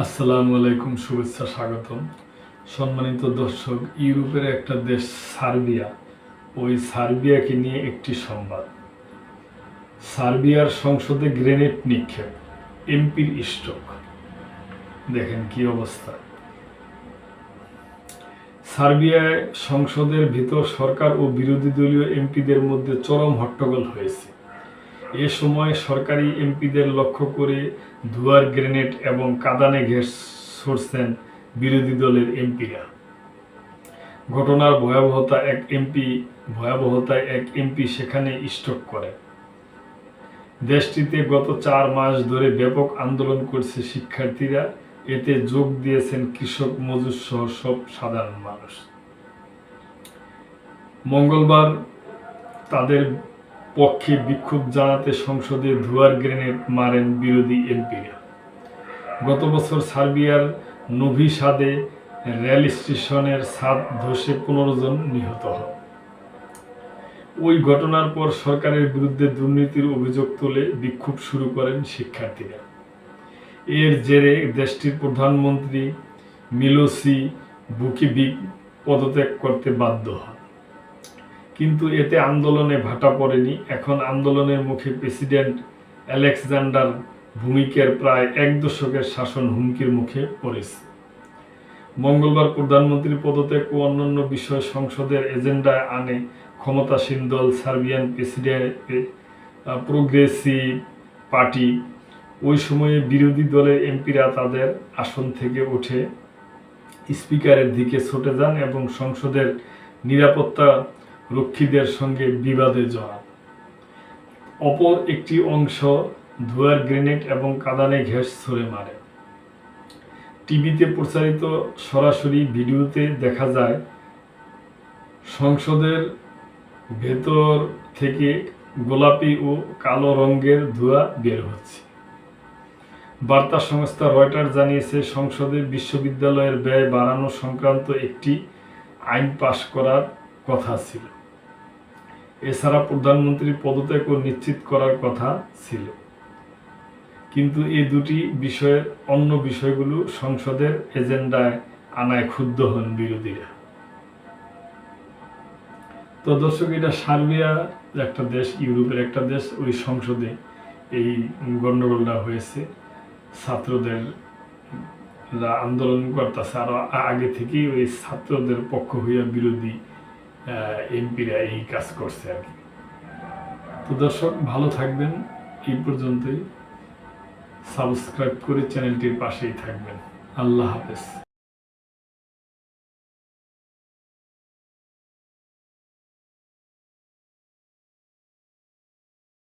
আসসালামু আলাইকুম, শুভেচ্ছা, স্বাগতম। সম্মানিত দর্শক, ইউরোপের একটা দেশ সার্বিয়া, ওই সার্বিয়াকে নিয়ে একটি সংবাদ। সার্বিয়ার সংসদে গ্রেনেড নিক্ষেপ, এমপির স্ট্রোক। দেখেন কি অবস্থা। সার্বিয়ায় সংসদের ভিতর সরকার ও বিরোধী দলীয় এমপিদের মধ্যে চরম হট্টগোল হয়েছে। এ সময় সরকারি এমপিদের লক্ষ্য করে ধোঁয়ার গ্রেনেড এবং কাঁদানে গ্যাস ছড়ছেন বিরোধী দলের এমপিরা। ঘটনার ভয়াবহতায় এক এমপি সেখানে স্ট্রোক করেন। দেশটিতে গত 4 মাস ধরে ব্যাপক আন্দোলন করছে শিক্ষার্থীরা। এতে যোগ দিয়েছেন কৃষক, মজুর সহ সব সাধারণ মানুষ। মঙ্গলবার তাদের পক্ষে বিক্ষোভ জানাতে সংসদে ধোঁয়ার গ্রেনেড মারেন বিরোধী এমপিরা। গত বছর সার্বিয়ার নোভি সাদে রেল স্টেশনের ছাদ ধসে 15 জন নিহত হন। ওই ঘটনার পর সরকারের বিরুদ্ধে দুর্নীতির অভিযোগ তুলে বিক্ষোভ শুরু করেন শিক্ষার্থীরা। এর জেরে দেশটির প্রধানমন্ত্রী মিলোসি বুকিভিক পদত্যাগ করতে বাধ্য হন। কিন্তু এতে আন্দোলনে ভাটা পড়েনি। এখন আন্দোলনের মুখে প্রেসিডেন্ট আলেক্সান্ডার ভুমিকের প্রায় 1 দশকের শাসন হুমকির মুখে পড়েছে। মঙ্গলবার প্রধানমন্ত্রীর পদত্যাগ ও অন্যান্য বিষয় সংসদের এজেন্ডায় আনে ক্ষমতাসীন দল সার্বিয়ান প্রোগ্রেসিভ পার্টি। ওই সময়ে বিরোধী দলের এমপিরা তাদের আসন থেকে উঠে স্পিকারের দিকে ছুটে যান এবং সংসদের নিরাপত্তা রক্ষীদের সঙ্গে বিবাদে জড়ান। অপর একটি অংশ ধোঁয়ার গ্রেনেড এবং কাঁদানে গ্যাস ছুড়ে মারে। টিভিতে প্রচারিত সরাসরি ভিডিওতে দেখা যায় সংসদের ভেতর থেকে গোলাপি ও কালো রঙের ধোঁয়া বের হচ্ছে। বার্তা সংস্থা রয়টার্স জানিয়েছে, সংসদে বিশ্ববিদ্যালয়ের ব্যয় বাড়ানো সংক্রান্ত একটি আইন পাশ করার কথা ছিল। এছাড়া প্রধানমন্ত্রীর পদত্যাগও নিশ্চিত করার কথা ছিল। কিন্তু এই দুটি বিষয়ের অন্য বিষয়গুলো সংসদের এজেন্ডায় আনায় ক্ষুব্ধ হন বিরোধীরা। তো দর্শক, এটা সার্বিয়া একটা দেশ, ইউরোপের একটা দেশ। ওই সংসদে এই গন্ডগোলটা হয়েছে। ছাত্রদের আন্দোলন করতেছে, আরো আগে থেকেই ওই ছাত্রদের পক্ষ হইয়া বিরোধী এমপিরা এই কাজ করছে আর কি। তো দর্শক, ভালো থাকবেন। এই পর্যন্তই। সাবস্ক্রাইব করে চ্যানেলটির পাশেই থাকবেন। আল্লাহ হাফেজ।